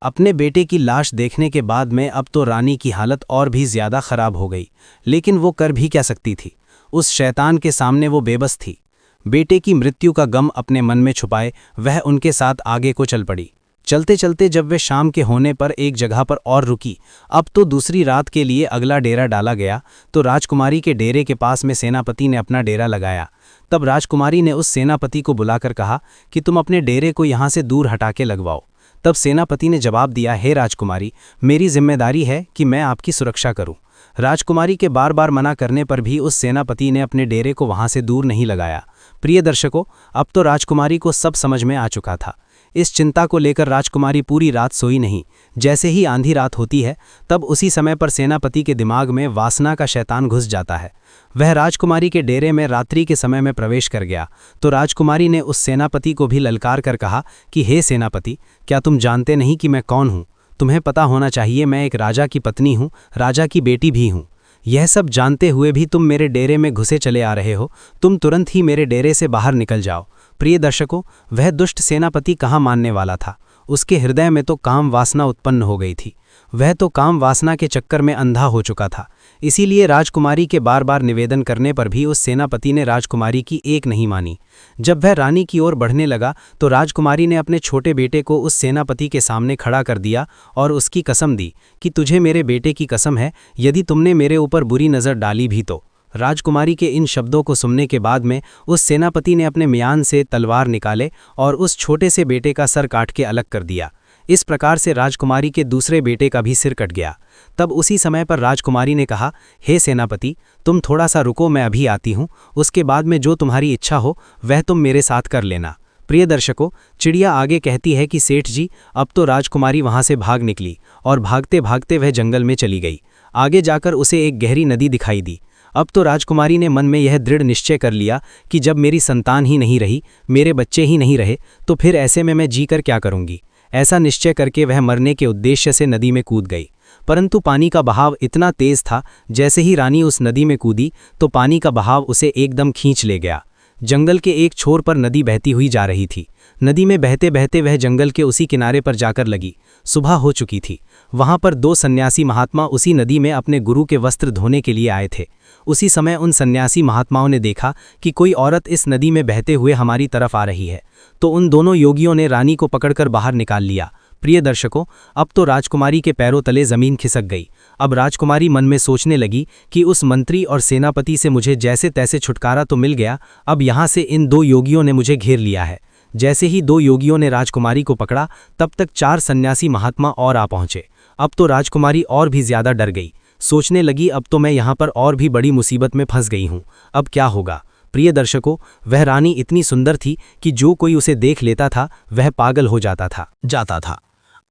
अपने बेटे की लाश देखने के बाद में अब तो रानी की हालत और भी ज्यादा खराब हो गई, लेकिन वो कर भी क्या सकती थी। उस शैतान के सामने वो बेबस थी। बेटे की मृत्यु का गम अपने मन में छुपाए वह उनके साथ आगे को चल पड़ी। चलते चलते जब वे शाम के होने पर एक जगह पर और रुकी, अब तो दूसरी रात के लिए अगला डेरा डाला गया, तो राजकुमारी के डेरे के पास में सेनापति ने अपना डेरा लगाया। तब राजकुमारी ने उस सेनापति को बुलाकर कहा कि तुम अपने डेरे को यहाँ से दूर हटा के लगवाओ। तब सेनापति ने जवाब दिया, हे राजकुमारी, मेरी जिम्मेदारी है कि मैं आपकी सुरक्षा करूं। राजकुमारी के बार बार मना करने पर भी उस सेनापति ने अपने डेरे को वहां से दूर नहीं लगाया। प्रिय दर्शकों, अब तो राजकुमारी को सब समझ में आ चुका था। इस चिंता को लेकर राजकुमारी पूरी रात सोई नहीं। जैसे ही आंधी रात होती है तब उसी समय पर सेनापति के दिमाग में वासना का शैतान घुस जाता है। वह राजकुमारी के डेरे में रात्रि के समय में प्रवेश कर गया तो राजकुमारी ने उस सेनापति को भी ललकार कर कहा कि हे सेनापति, क्या तुम जानते नहीं कि मैं कौन हूँ? तुम्हें पता होना चाहिए, मैं एक राजा की पत्नी हूँ, राजा की बेटी भी हूँ। यह सब जानते हुए भी तुम मेरे डेरे में घुसे चले आ रहे हो। तुम तुरंत ही मेरे डेरे से बाहर निकल जाओ। प्रिय दर्शकों, वह दुष्ट सेनापति कहाँ मानने वाला था। उसके हृदय में तो काम वासना उत्पन्न हो गई थी। वह तो काम वासना के चक्कर में अंधा हो चुका था। इसीलिए राजकुमारी के बार बार निवेदन करने पर भी उस सेनापति ने राजकुमारी की एक नहीं मानी। जब वह रानी की ओर बढ़ने लगा तो राजकुमारी ने अपने छोटे बेटे को उस सेनापति के सामने खड़ा कर दिया और उसकी कसम दी कि तुझे मेरे बेटे की कसम है, यदि तुमने मेरे ऊपर बुरी नज़र डाली भी तो। राजकुमारी के इन शब्दों को सुनने के बाद में उस सेनापति ने अपने म्यान से तलवार निकाले और उस छोटे से बेटे का सर काट के अलग कर दिया। इस प्रकार से राजकुमारी के दूसरे बेटे का भी सिर कट गया। तब उसी समय पर राजकुमारी ने कहा, हे सेनापति, तुम थोड़ा सा रुको, मैं अभी आती हूँ। उसके बाद में जो तुम्हारी इच्छा हो वह तुम मेरे साथ कर लेना। प्रिय दर्शकों, चिड़िया आगे कहती है कि सेठ जी, अब तो राजकुमारी वहाँ से भाग निकली और भागते भागते वह जंगल में चली गई। आगे जाकर उसे एक गहरी नदी दिखाई दी। अब तो राजकुमारी ने मन में यह दृढ़ निश्चय कर लिया कि जब मेरी संतान ही नहीं रही, मेरे बच्चे ही नहीं रहे, तो फिर ऐसे में मैं जीकर क्या करूंगी। ऐसा निश्चय करके वह मरने के उद्देश्य से नदी में कूद गई। परंतु पानी का बहाव इतना तेज था, जैसे ही रानी उस नदी में कूदी तो पानी का बहाव उसे एकदम खींच ले गया। जंगल के एक छोर पर नदी बहती हुई जा रही थी। नदी में बहते बहते वह जंगल के उसी किनारे पर जाकर लगी। सुबह हो चुकी थी। वहां पर दो सन्यासी महात्मा उसी नदी में अपने गुरु के वस्त्र धोने के लिए आए थे। उसी समय उन सन्यासी महात्माओं ने देखा कि कोई औरत इस नदी में बहते हुए हमारी तरफ आ रही है, तो उन दोनों योगियों ने रानी को पकड़कर बाहर निकाल लिया। प्रिय दर्शकों, अब तो राजकुमारी के पैरों तले जमीन खिसक गई। अब राजकुमारी मन में सोचने लगी कि उस मंत्री और सेनापति से मुझे जैसे तैसे छुटकारा तो मिल गया, अब यहाँ से इन दो योगियों ने मुझे घेर लिया है। जैसे ही दो योगियों ने राजकुमारी को पकड़ा, तब तक 4 सन्यासी महात्मा और आ पहुंचे। अब तो राजकुमारी और भी ज्यादा डर गई। सोचने लगी, अब तो मैं यहाँ पर और भी बड़ी मुसीबत में फंस गई हूँ, अब क्या होगा। प्रिय दर्शकों, वह रानी इतनी सुंदर थी कि जो कोई उसे देख लेता था वह पागल हो जाता था।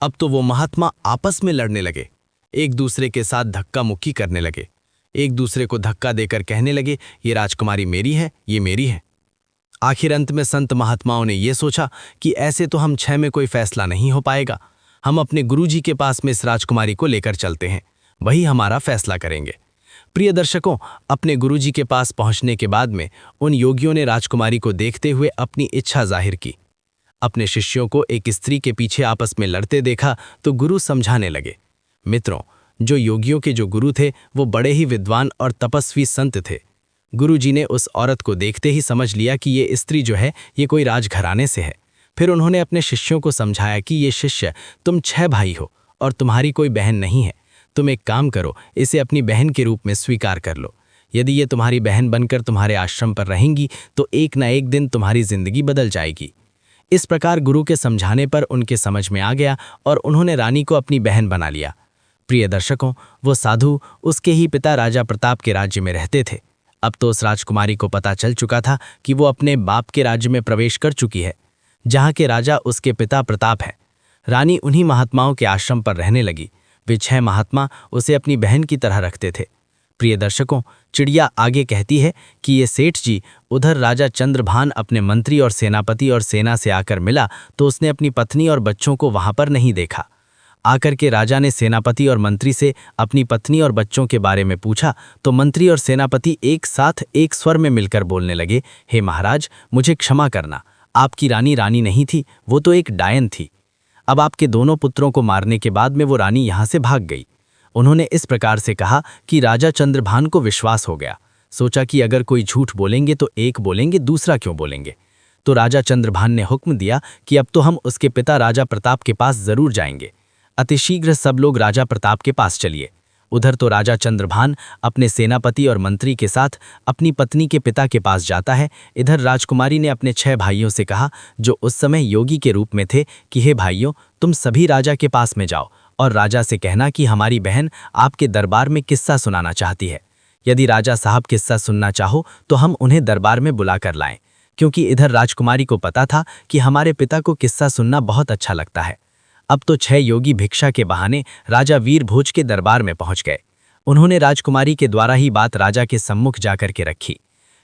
अब तो वो महात्मा आपस में लड़ने लगे, एक दूसरे के साथ धक्का मुक्की करने लगे। एक दूसरे को धक्का देकर कहने लगे, ये राजकुमारी मेरी है, ये मेरी है। आखिर अंत में संत महात्माओं ने ये सोचा कि ऐसे तो हम 6 में कोई फैसला नहीं हो पाएगा। हम अपने गुरुजी के पास में इस राजकुमारी को लेकर चलते हैं, वही हमारा फैसला करेंगे। प्रिय दर्शकों, अपने गुरुजी के पास पहुंचने के बाद में उन योगियों ने राजकुमारी को देखते हुए अपनी इच्छा जाहिर की। अपने शिष्यों को एक स्त्री के पीछे आपस में लड़ते देखा तो गुरु समझाने लगे। मित्रों, जो योगियों के जो गुरु थे वो बड़े ही विद्वान और तपस्वी संत थे। गुरुजी ने उस औरत को देखते ही समझ लिया कि ये स्त्री जो है ये कोई राजघराने से है। फिर उन्होंने अपने शिष्यों को समझाया कि ये शिष्य, तुम 6 भाई हो और तुम्हारी कोई बहन नहीं है। तुम एक काम करो, इसे अपनी बहन के रूप में स्वीकार कर लो। यदि ये तुम्हारी बहन बनकर तुम्हारे आश्रम पर रहेंगी तो एक न एक दिन तुम्हारी जिंदगी बदल जाएगी। इस प्रकार गुरु के समझाने पर उनके समझ में आ गया और उन्होंने रानी को अपनी बहन बना लिया। प्रिय दर्शकों, वो साधु उसके ही पिता राजा प्रताप के राज्य में रहते थे। अब तो उस राजकुमारी को पता चल चुका था कि वो अपने बाप के राज्य में प्रवेश कर चुकी है, जहाँ के राजा उसके पिता प्रताप है। रानी उन्हीं महात्माओं के आश्रम पर रहने लगी। वे 6 महात्मा उसे अपनी बहन की तरह रखते थे। प्रिय दर्शकों, चिड़िया आगे कहती है कि ये सेठ जी उधर राजा चंद्रभान अपने मंत्री और सेनापति और सेना से आकर मिला तो उसने अपनी पत्नी और बच्चों को वहां पर नहीं देखा। आकर के राजा ने सेनापति और मंत्री से अपनी पत्नी और बच्चों के बारे में पूछा तो मंत्री और सेनापति एक साथ एक स्वर में मिलकर बोलने लगे, हे महाराज, मुझे क्षमा करना, आपकी रानी रानी नहीं थी, वो तो एक डायन थी। अब आपके दोनों पुत्रों को मारने के बाद में वो रानी यहाँ से भाग गई। उन्होंने इस प्रकार से कहा कि राजा चंद्रभान को विश्वास हो गया। सोचा कि अगर कोई झूठ बोलेंगे तो एक बोलेंगे, दूसरा क्यों बोलेंगे। तो राजा चंद्रभान ने हुक्म दिया कि अब तो हम उसके पिता राजा प्रताप के पास जरूर जाएंगे। अतिशीघ्र सब लोग राजा प्रताप के पास चलिए। उधर तो राजा चंद्रभान अपने सेनापति और मंत्री के साथ अपनी पत्नी के पिता के पास जाता है। इधर राजकुमारी ने अपने 6 भाइयों से कहा, जो उस समय योगी के रूप में थे, कि हे भाइयों, तुम सभी राजा के पास में जाओ और राजा से कहना कि हमारी बहन आपके दरबार में किस्सा सुनाना चाहती है। यदि राजा साहब किस्सा सुनना चाहो तो हम उन्हें दरबार में बुला कर लाएं, क्योंकि इधर राजकुमारी को पता था कि हमारे पिता को किस्सा सुनना बहुत अच्छा लगता है। अब तो 6 योगी भिक्षा के बहाने राजा वीरभोज के दरबार में पहुंच गए। उन्होंने राजकुमारी के द्वारा ही बात राजा के सम्मुख जाकर के रखी।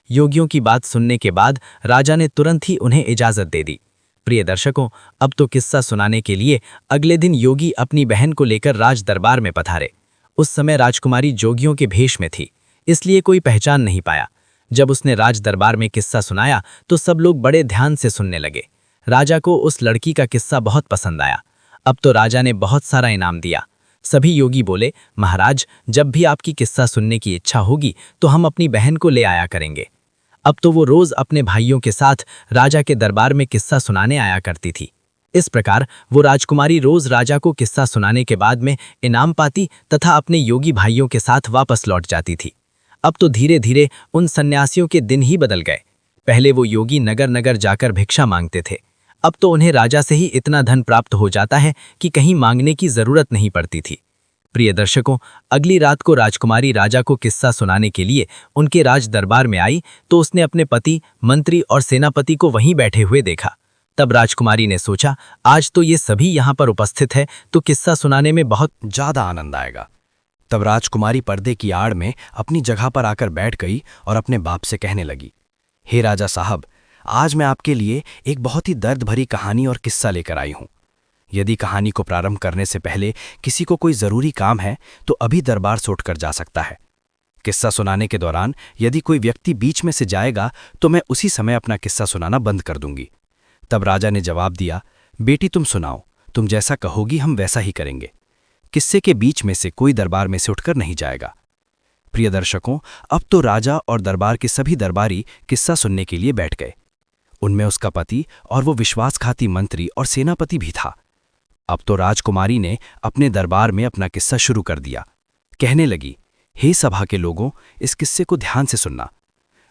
योगियों की बात सुनने के बाद राजा ने तुरंत ही उन्हें इजाजत दे दी। प्रिय दर्शकों, अब तो किस्सा सुनाने के लिए अगले दिन योगी अपनी बहन को लेकर राज दरबार में पधारे। उस समय राजकुमारी जोगियों के भेष में थी, इसलिए कोई पहचान नहीं पाया। जब उसने राज दरबार में किस्सा सुनाया तो सब लोग बड़े ध्यान से सुनने लगे। राजा को उस लड़की का किस्सा बहुत पसंद आया। अब तो राजा ने बहुत सारा इनाम दिया। सभी योगी बोले, महाराज, जब भी आपकी किस्सा सुनने की इच्छा होगी तो हम अपनी बहन को ले आया करेंगे। अब तो वो रोज अपने भाइयों के साथ राजा के दरबार में किस्सा सुनाने आया करती थी। इस प्रकार वो राजकुमारी रोज राजा को किस्सा सुनाने के बाद में इनाम पाती तथा अपने योगी भाइयों के साथ वापस लौट जाती थी। अब तो धीरे धीरे उन सन्यासियों के दिन ही बदल गए। पहले वो योगी नगर नगर जाकर भिक्षा मांगते थे, अब तो उन्हें राजा से ही इतना धन प्राप्त हो जाता है कि कहीं मांगने की जरूरत नहीं पड़ती थी। प्रिय दर्शकों, अगली रात को राजकुमारी राजा को किस्सा सुनाने के लिए उनके राज दरबार में आई तो उसने अपने पति, मंत्री और सेनापति को वहीं बैठे हुए देखा। तब राजकुमारी ने सोचा, आज तो ये सभी यहाँ पर उपस्थित है तो किस्सा सुनाने में बहुत ज्यादा आनंद आएगा। तब राजकुमारी पर्दे की आड़ में अपनी जगह पर आकर बैठ गई और अपने बाप से कहने लगी, हे राजा साहब, आज मैं आपके लिए एक बहुत ही दर्द भरी कहानी और किस्सा लेकर आई हूं। यदि कहानी को प्रारंभ करने से पहले किसी को कोई जरूरी काम है तो अभी दरबार छोड़कर जा सकता है। किस्सा सुनाने के दौरान यदि कोई व्यक्ति बीच में से जाएगा तो मैं उसी समय अपना किस्सा सुनाना बंद कर दूंगी। तब राजा ने जवाब दिया, बेटी तुम सुनाओ, तुम जैसा कहोगी हम वैसा ही करेंगे। किस्से के बीच में से कोई दरबार में से उठकर नहीं जाएगा। प्रिय दर्शकों, अब तो राजा और दरबार के सभी दरबारी किस्सा सुनने के लिए बैठ गए। उनमें उसका पति और वो विश्वासघाती मंत्री और सेनापति भी था। अब तो राजकुमारी ने अपने दरबार में अपना किस्सा शुरू कर दिया। कहने लगी, हे सभा के लोगों, इस किस्से को ध्यान से सुनना।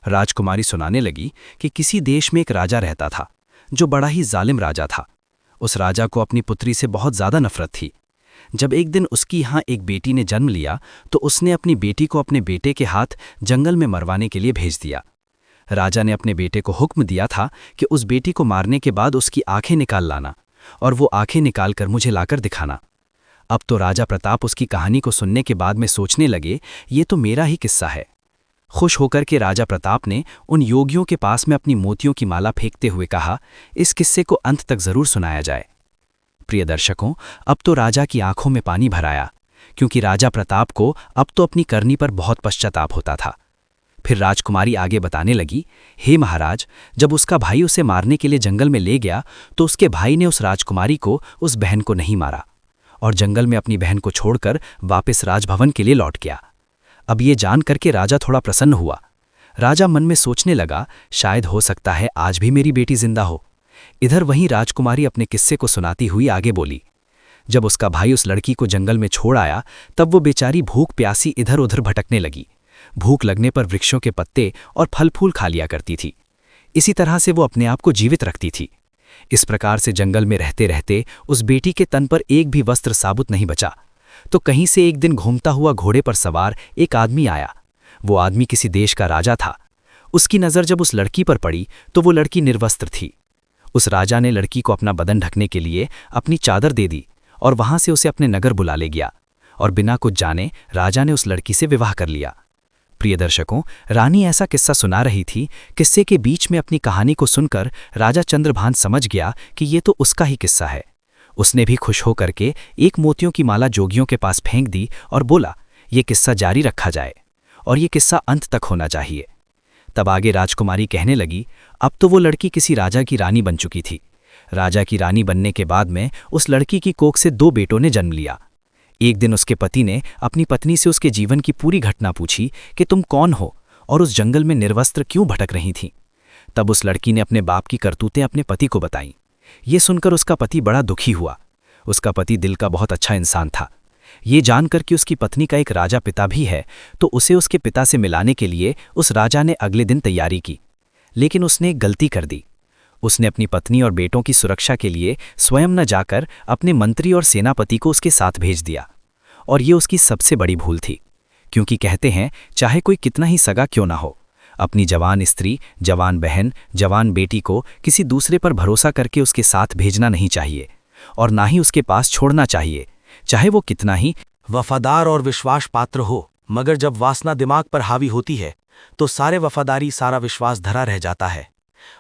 राजकुमारी सुनाने लगी कि किसी देश में एक राजा रहता था जो बड़ा ही जालिम राजा था। उस राजा को अपनी पुत्री से बहुत ज्यादा नफरत थी। जब एक दिन उसकी यहाँ एक बेटी ने जन्म लिया तो उसने अपनी बेटी को अपने बेटे के हाथ जंगल में मरवाने के लिए भेज दिया। राजा ने अपने बेटे को हुक्म दिया था कि उस बेटी को मारने के बाद उसकी आंखें निकाल लाना और वो आंखें निकालकर मुझे लाकर दिखाना। अब तो राजा प्रताप उसकी कहानी को सुनने के बाद में सोचने लगे, ये तो मेरा ही किस्सा है। खुश होकर के राजा प्रताप ने उन योगियों के पास में अपनी मोतियों की माला फेंकते हुए कहा, इस किस्से को अंत तक जरूर सुनाया जाए। प्रिय दर्शकों, अब तो राजा की आंखों में पानी भर आया, क्योंकि राजा प्रताप को अब तो अपनी करनी पर बहुत पश्चाताप होता था। फिर राजकुमारी आगे बताने लगी, हे महाराज, जब उसका भाई उसे मारने के लिए जंगल में ले गया तो उसके भाई ने उस राजकुमारी को, उस बहन को नहीं मारा और जंगल में अपनी बहन को छोड़कर वापस राजभवन के लिए लौट गया। अब ये जान करके राजा थोड़ा प्रसन्न हुआ। राजा मन में सोचने लगा, शायद हो सकता है आज भी मेरी बेटी जिंदा हो। इधर वहीं राजकुमारी अपने किस्से को सुनाती हुई आगे बोली, जब उसका भाई उस लड़की को जंगल में छोड़ आया तब वो बेचारी भूख प्यासी इधर उधर भटकने लगी। भूख लगने पर वृक्षों के पत्ते और फल फूल खा लिया करती थी। इसी तरह से वो अपने आप को जीवित रखती थी। इस प्रकार से जंगल में रहते रहते उस बेटी के तन पर एक भी वस्त्र साबुत नहीं बचा। तो कहीं से एक दिन घूमता हुआ घोड़े पर सवार एक आदमी आया। वो आदमी किसी देश का राजा था। उसकी नज़र जब उस लड़की पर पड़ी तो वो लड़की निर्वस्त्र थी। उस राजा ने लड़की को अपना बदन ढकने के लिए अपनी चादर दे दी और वहां से उसे अपने नगर बुला ले गया और बिना कुछ जाने राजा ने उस लड़की से विवाह कर लिया। प्रिय दर्शकों, रानी ऐसा किस्सा सुना रही थी। किस्से के बीच में अपनी कहानी को सुनकर राजा चंद्रभान समझ गया कि ये तो उसका ही किस्सा है। उसने भी खुश होकर के एक मोतियों की माला जोगियों के पास फेंक दी और बोला, ये किस्सा जारी रखा जाए और ये किस्सा अंत तक होना चाहिए। तब आगे राजकुमारी कहने लगी, अब तो वो लड़की किसी राजा की रानी बन चुकी थी। राजा की रानी बनने के बाद में उस लड़की की कोख से 2 बेटों ने जन्म लिया। एक दिन उसके पति ने अपनी पत्नी से उसके जीवन की पूरी घटना पूछी कि तुम कौन हो और उस जंगल में निर्वस्त्र क्यों भटक रही थीं। तब उस लड़की ने अपने बाप की करतूतें अपने पति को बताईं। ये सुनकर उसका पति बड़ा दुखी हुआ। उसका पति दिल का बहुत अच्छा इंसान था। ये जानकर कि उसकी पत्नी का एक राजा पिता भी है, तो उसे उसके पिता से मिलाने के लिए उस राजा ने अगले दिन तैयारी की। लेकिन उसने एक गलती कर दी। उसने अपनी पत्नी और बेटों की सुरक्षा के लिए स्वयं न जाकर अपने मंत्री और सेनापति को उसके साथ भेज दिया। और ये उसकी सबसे बड़ी भूल थी, क्योंकि कहते हैं चाहे कोई कितना ही सगा क्यों ना हो, अपनी जवान स्त्री, जवान बहन, जवान बेटी को किसी दूसरे पर भरोसा करके उसके साथ भेजना नहीं चाहिए और ना ही उसके पास छोड़ना चाहिए, चाहे वो कितना ही वफादार और विश्वास पात्र हो। मगर जब वासना दिमाग पर हावी होती है तो सारे वफादारी, सारा विश्वास धरा रह जाता है।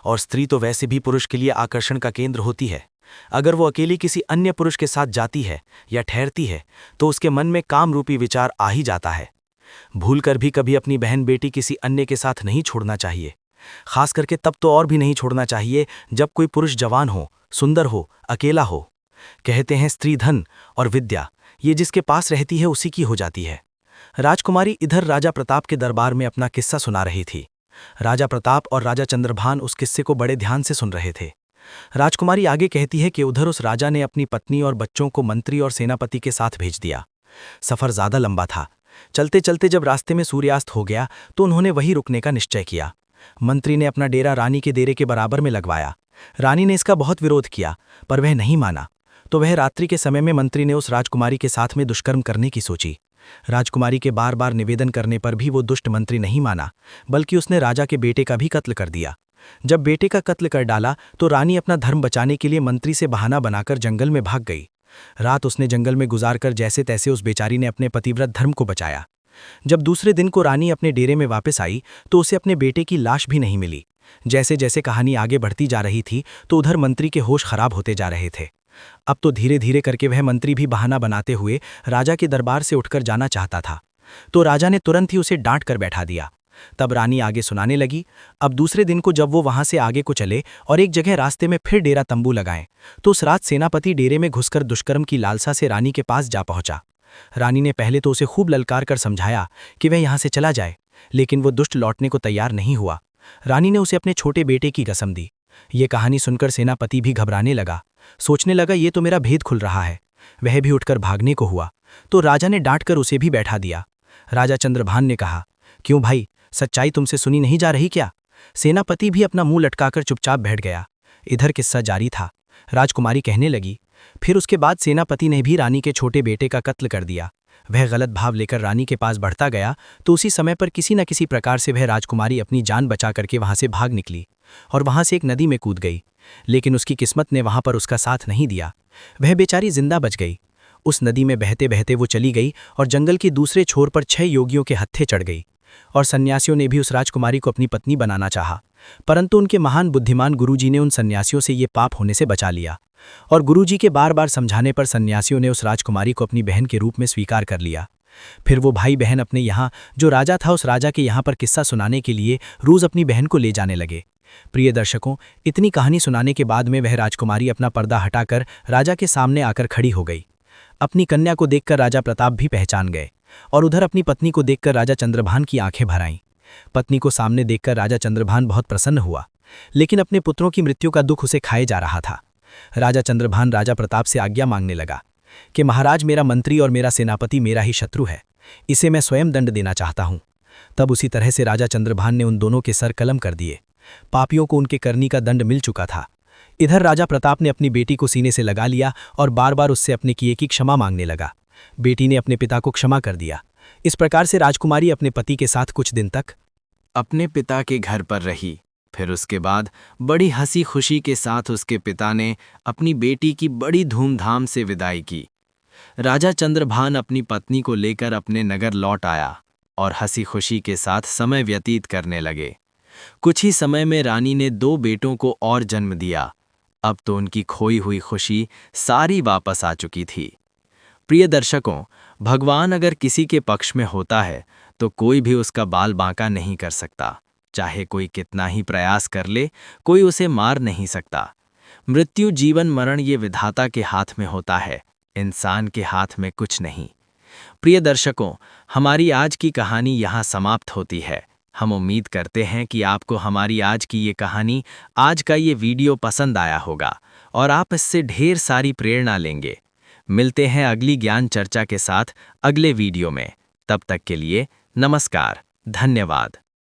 और स्त्री तो वैसे भी पुरुष के लिए आकर्षण का केंद्र होती है। अगर वो अकेली किसी अन्य पुरुष के साथ जाती है या ठहरती है तो उसके मन में काम रूपी विचार आ ही जाता है। भूलकर भी कभी अपनी बहन बेटी किसी अन्य के साथ नहीं छोड़ना चाहिए। खास करके तब तो और भी नहीं छोड़ना चाहिए जब कोई पुरुष जवान हो, सुंदर हो, अकेला हो। कहते हैं स्त्री धन और विद्या ये जिसके पास रहती है उसी की हो जाती है। राजकुमारी इधर राजा प्रताप के दरबार में अपना किस्सा सुना रही थी। राजा प्रताप और राजा चंद्रभान उस किस्से को बड़े ध्यान से सुन रहे थे। राजकुमारी आगे कहती है कि उधर उस राजा ने अपनी पत्नी और बच्चों को मंत्री और सेनापति के साथ भेज दिया। सफर ज्यादा लंबा था। चलते चलते जब रास्ते में सूर्यास्त हो गया तो उन्होंने वहीं रुकने का निश्चय किया। मंत्री ने अपना डेरा रानी के डेरे के बराबर में लगवाया। रानी ने इसका बहुत विरोध किया, पर वह नहीं माना। तो वह रात्रि के समय में मंत्री ने उस राजकुमारी के साथ में दुष्कर्म करने की सोची। राजकुमारी के बार बार निवेदन करने पर भी वो दुष्ट मंत्री नहीं माना, बल्कि उसने राजा के बेटे का भी कत्ल कर दिया। जब बेटे का कत्ल कर डाला तो रानी अपना धर्म बचाने के लिए मंत्री से बहाना बनाकर जंगल में भाग गई। रात उसने जंगल में गुजारकर जैसे तैसे उस बेचारी ने अपने पतिव्रत धर्म को बचाया। जब दूसरे दिन को रानी अपने डेरे में वापस आई तो उसे अपने बेटे की लाश भी नहीं मिली। जैसे जैसे कहानी आगे बढ़ती जा रही थी तो उधर मंत्री के होश खराब होते जा रहे थे। अब तो धीरे धीरे करके वह मंत्री भी बहाना बनाते हुए राजा के दरबार से उठकर जाना चाहता था, तो राजा ने तुरंत ही उसे डांट कर बैठा दिया। तब रानी आगे सुनाने लगी। अब दूसरे दिन को जब वो वहां से आगे को चले और एक जगह रास्ते में फिर डेरा तंबू लगाएं, तो उस रात सेनापति डेरे में घुसकर दुष्कर्म की लालसा से रानी के पास जा पहुंचा। रानी ने पहले तो उसे खूब ललकार कर समझाया कि वह यहां से चला जाए, लेकिन वो दुष्ट लौटने को तैयार नहीं हुआ। रानी ने उसे अपने छोटे बेटे की कसम दी। ये कहानी सुनकर सेनापति भी घबराने लगा। सोचने लगा ये तो मेरा भेद खुल रहा है। वह भी उठकर भागने को हुआ तो राजा ने डांटकर उसे भी बैठा दिया। राजा चंद्रभान ने कहा, क्यों भाई, सच्चाई तुमसे सुनी नहीं जा रही क्या? सेनापति भी अपना मुंह लटकाकर चुपचाप बैठ गया। इधर किस्सा जारी था। राजकुमारी कहने लगी, फिर उसके बाद सेनापति ने भी रानी के छोटे बेटे का कत्ल कर दिया। वह गलत भाव लेकर रानी के पास बढ़ता गया तो उसी समय पर किसी न किसी प्रकार से वह राजकुमारी अपनी जान बचा करके वहां से भाग निकली और वहां से एक नदी में कूद गई। लेकिन उसकी किस्मत ने वहां पर उसका साथ नहीं दिया। वह बेचारी जिंदा बच गई। उस नदी में बहते बहते वो चली गई और जंगल के दूसरे छोर पर 6 योगियों के हत्थे चढ़ गई। और सन्यासियों ने भी उस राजकुमारी को अपनी पत्नी बनाना चाहा, परंतु उनके महान बुद्धिमान गुरुजी ने उन सन्यासियों से ये पाप होने से बचा लिया। और गुरुजी के बार बार समझाने पर सन्यासियों ने उस राजकुमारी को अपनी बहन के रूप में स्वीकार कर लिया। फिर वो भाई बहन अपने यहाँ जो राजा था उस राजा के यहाँ पर किस्सा सुनाने के लिए रोज अपनी बहन को ले जाने लगे। प्रिय दर्शकों, इतनी कहानी सुनाने के बाद में वह राजकुमारी अपना पर्दा हटाकर राजा के सामने आकर खड़ी हो गई। अपनी कन्या को देखकर राजा प्रताप भी पहचान गए और उधर अपनी पत्नी को देखकर राजा चंद्रभान की आंखें भर आईं। पत्नी को सामने देखकर राजा चंद्रभान बहुत प्रसन्न हुआ, लेकिन अपने पुत्रों की मृत्यु का दुख उसे खाए जा रहा था। राजा चंद्रभान राजा प्रताप से आज्ञा मांगने लगा कि महाराज, मेरा मंत्री और मेरा सेनापति मेरा ही शत्रु है, इसे मैं स्वयं दंड देना चाहता हूं। तब उसी तरह से राजा चंद्रभान ने उन दोनों के सर कलम कर दिए। पापियों को उनके करनी का दंड मिल चुका था। इधर राजा प्रताप ने अपनी बेटी को सीने से लगा लिया और बार बार उससे अपने किए की क्षमा मांगने लगा। बेटी ने अपने पिता को क्षमा कर दिया। इस प्रकार से राजकुमारी अपने पति के साथ कुछ दिन तक अपने पिता के घर पर रही। फिर उसके बाद बड़ी हंसी खुशी के साथ उसके पिता ने अपनी बेटी की बड़ी धूमधाम से विदाई की। राजा चंद्रभान अपनी पत्नी को लेकर अपने नगर लौट आया और हंसी खुशी के साथ समय व्यतीत करने लगे। कुछ ही समय में रानी ने 2 बेटों को और जन्म दिया अब तो उनकी खोई हुई खुशी सारी वापस आ चुकी थी। प्रिय दर्शकों, भगवान अगर किसी के पक्ष में होता है तो कोई भी उसका बाल बांका नहीं कर सकता। चाहे कोई कितना ही प्रयास कर ले, कोई उसे मार नहीं सकता। मृत्यु, जीवन, मरण ये विधाता के हाथ में होता है, इंसान के हाथ में कुछ नहीं। प्रिय दर्शकों, हमारी आज की कहानी यहाँ समाप्त होती है। हम उम्मीद करते हैं कि आपको हमारी आज की ये कहानी, आज का ये वीडियो पसंद आया होगा और आप इससे ढेर सारी प्रेरणा लेंगे। मिलते हैं अगली ज्ञान चर्चा के साथ अगले वीडियो में। तब तक के लिए नमस्कार, धन्यवाद।